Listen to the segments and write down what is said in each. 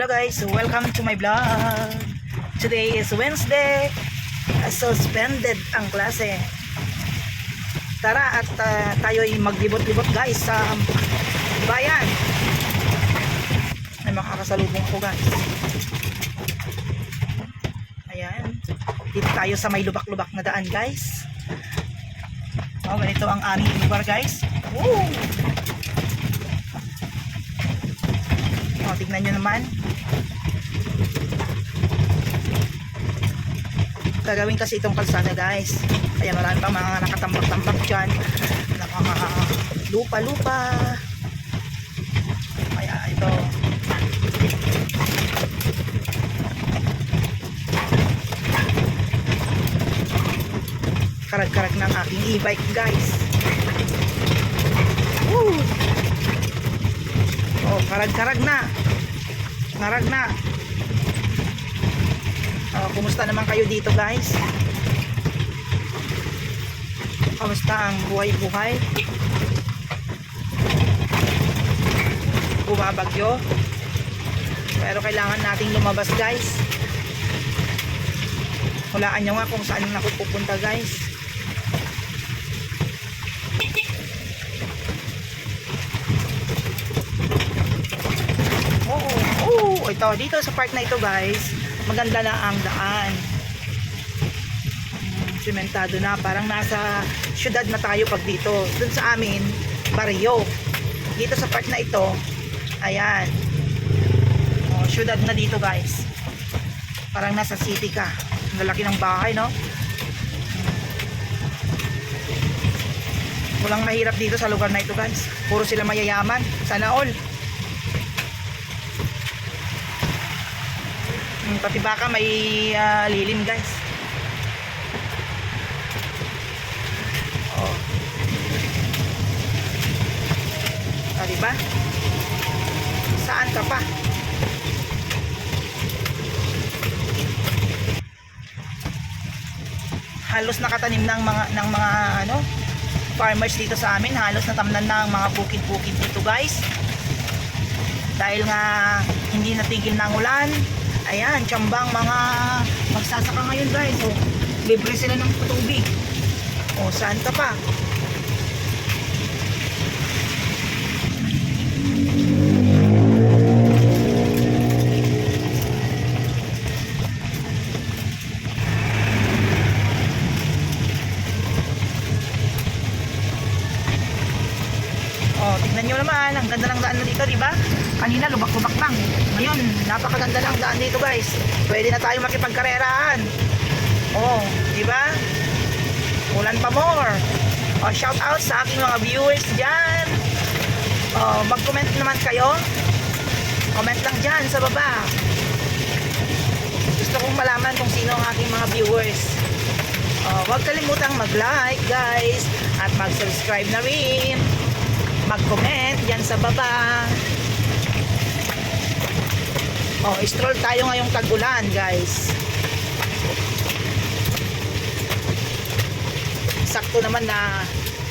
Hello guys, welcome to my vlog. Today is Wednesday. Suspended ang klase. Tara at tayo'y maglibot-libot guys sa bayan. May makakasalubong ko guys. Ayan. Dito tayo sa may lubak-lubak na daan guys. Oh, ganito ang aming lugar guys. Woo! Oh, tignan nyo naman. Gagawin kasi itong kalsada guys. Kaya marami pang mga nakatambak-tambak dyan. Mga lupa-lupa. Kaya ito. Karag-karag ng aking e-bike guys. Woo! Oh, karag-karag na. Karag na. Kumusta naman kayo dito guys? Kumusta ang buhay-buhay? Bumabagyo. Pero kailangan nating lumabas guys. Hulaan nyo nga kung saan ako pupunta guys. Ito, dito sa part na ito guys, maganda na ang daan. Sementado na, parang nasa syudad na tayo pag dito. Dun sa amin, baryo. Dito sa part na ito, ayan. Syudad na dito guys. Parang nasa city ka. Ang lalaki ng bahay, no? Walang mahirap dito sa lugar na ito guys. Puro sila mayayaman. Sana all. Pati baka may lilim guys. Oh. Diba? Saan ka pa? Halos nakatanim ng mga ano, farmers dito sa amin. Halos natamnan na ang mga bukid-bukid dito guys. Dahil nga hindi natigil ng ulan. Ayan, tsambang mga magsasaka ngayon guys. So, libre sila ng tubig. O, saan ka pa? O, tignan nyo naman. Ang ganda ng daan na dito, diba? Kanina lubak-lubak lang. Ngayon, napakaganda lang daan dito guys. Pwede na tayo makipagkarerahan. Oh, di ba? Ulan pa more. Oh, shout out sa aking mga viewers diyan. Oh, mag-comment naman kayo. Comment lang diyan sa baba. Gusto kong malaman kung sino ang aking mga viewers. Oh, huwag kalimutang mag-like guys at mag-subscribe na rin. Mag-comment diyan sa baba. Oh, stroll tayo ngayong tag-ulan, guys. Sakto naman na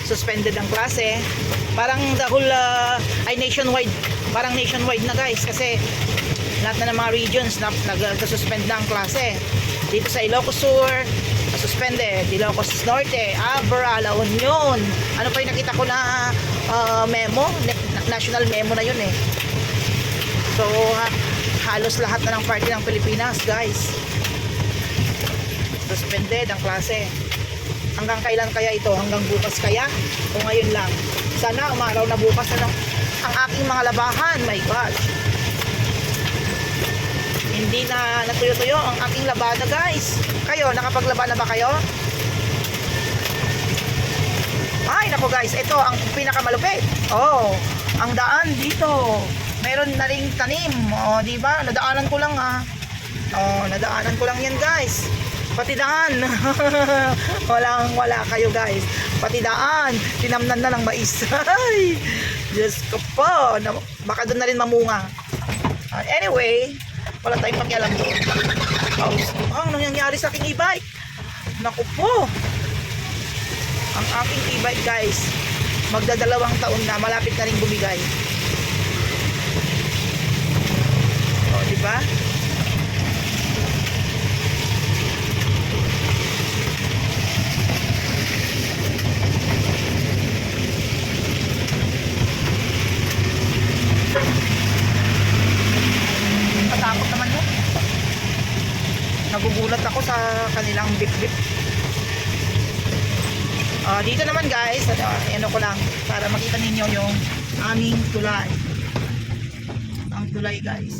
suspended ang klase. Parang the whole ay nationwide. Parang nationwide na, guys, kasi lahat na ng mga regions nag-suspend na ang klase. Dito sa Ilocos Sur, suspended. Ilocos Norte, Abra, La Union. Ano pa yung nakita ko na memo? National memo na yun eh. So, halos lahat na ng party ng Pilipinas guys suspended ang klase. Hanggang kailan kaya ito? Hanggang bukas kaya? O ngayon lang? Sana umaraw na bukas na ang aking mga labahan. My God, hindi na natuyo-tuyo ang aking labada guys. Kayo, nakapaglaba na ba kayo? Ay nako guys, ito ang pinakamalupit. Oh, ang daan dito meron na ring tanim. O, di ba? Nadaanan ko lang ah. O, nadaanan ko lang yan, guys. Pati daan. Wala kayo, guys. Pati daan. Tinamnan na ng mais. Ay, Diyos ko po. Baka doon na rin mamunga. Anyway, wala tayong pakialam doon. Ang nangyayari sa aking e-bike. Naku po. Ang aking e-bike, guys. Magdadalawang taon na. Malapit na rin bumigay. ba? Matakot naman yun. Nagugulat ako sa kanilang bip-bip. Dito naman guys, ano ko lang para makita ninyo yung aming tulay. Ang tulay guys.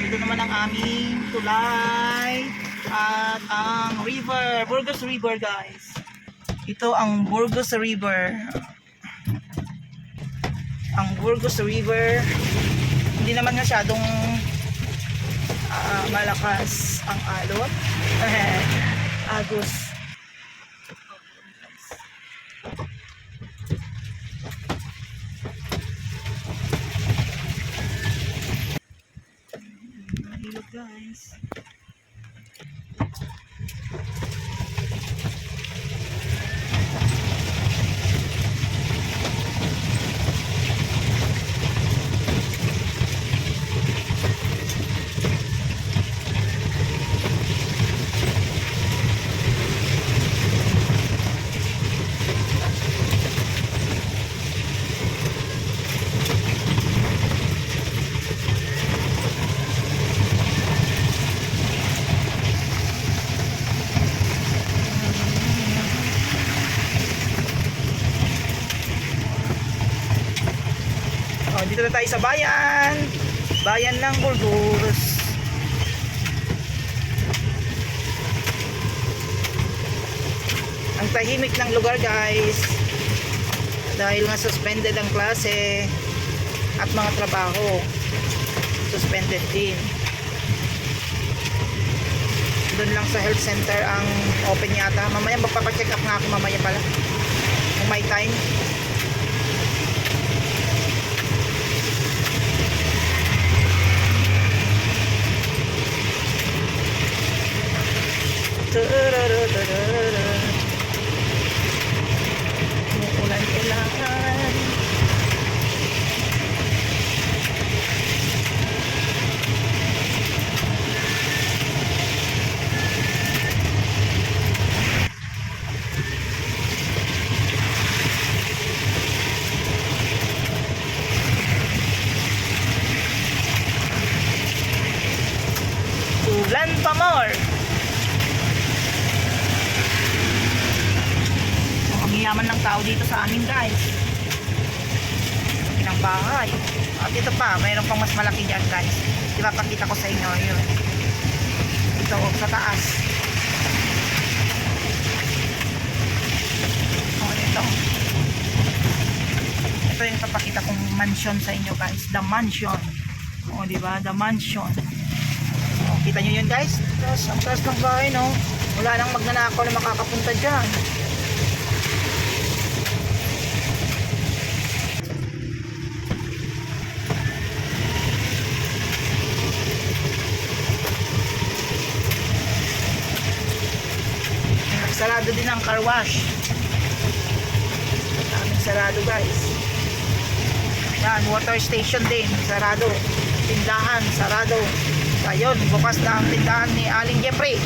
Ito naman ang aming tulay at ang river, Burgos River guys. Ito ang Burgos River. Ang Burgos River, hindi naman masyadong malakas ang alon. Agos. Mahilog guys. Dito na tayo sa bayan. Bayan ng Burgos. Ang tahimik ng lugar guys. Dahil nga suspended ang klase at mga trabaho. Suspended din. Doon lang sa health center ang open yata. Mamaya magpapacheck up nga ako mamaya pala. Kung may time. Ulan-ulan. Ulan pa more. Yaman ng tao dito sa amin guys. Ng bahay. At ito pa, mayroon pang mas malaki dyan guys. Ipapakita ko sa inyo yun. Ito sa taas. Ito. Ito yung ipapakita kong mansion sa inyo guys. The mansion. Diba? The mansion. Kita nyo yun guys. Ang taas ng bahay no. Wala nang magnanakaw na makakapunta dyan. Sarado din ang car wash. Daming sarado guys. Yan, water station din, sarado. Tindahan, sarado. Ayun, bukas na ang tindahan ni Aling Jeffrey.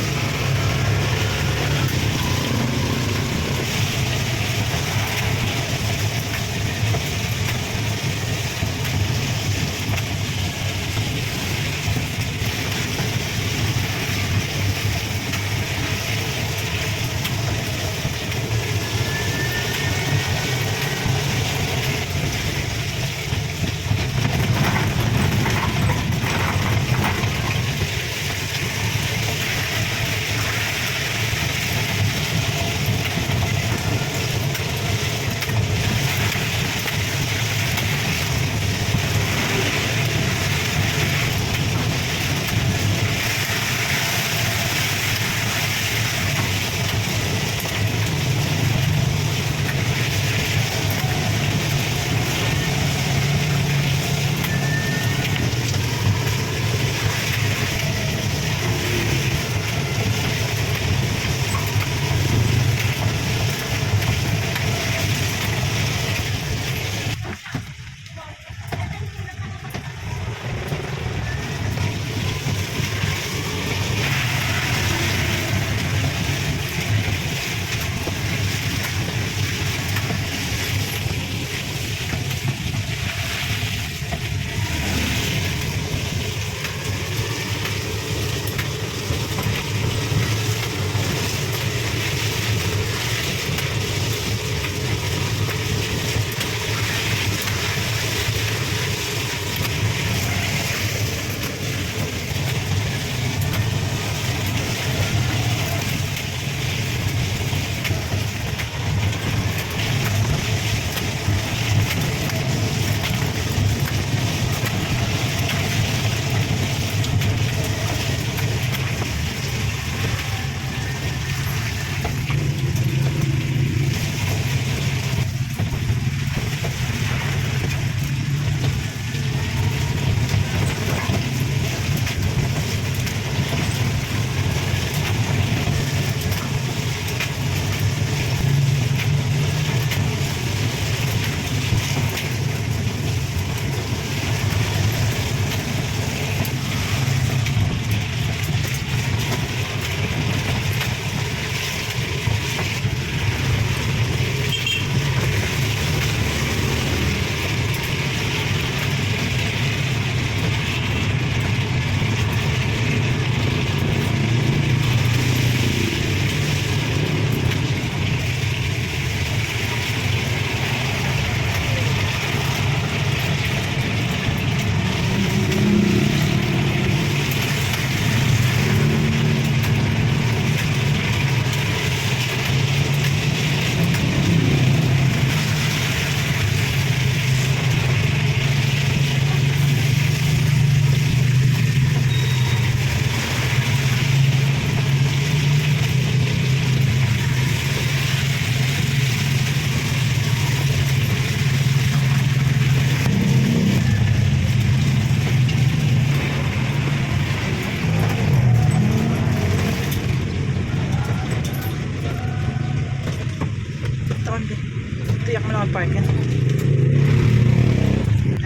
magpark yan.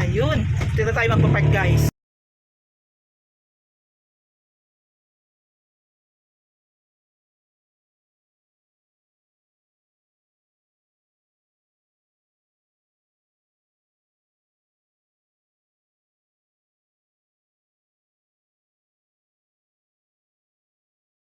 Ayun, dito tayo magpapark guys.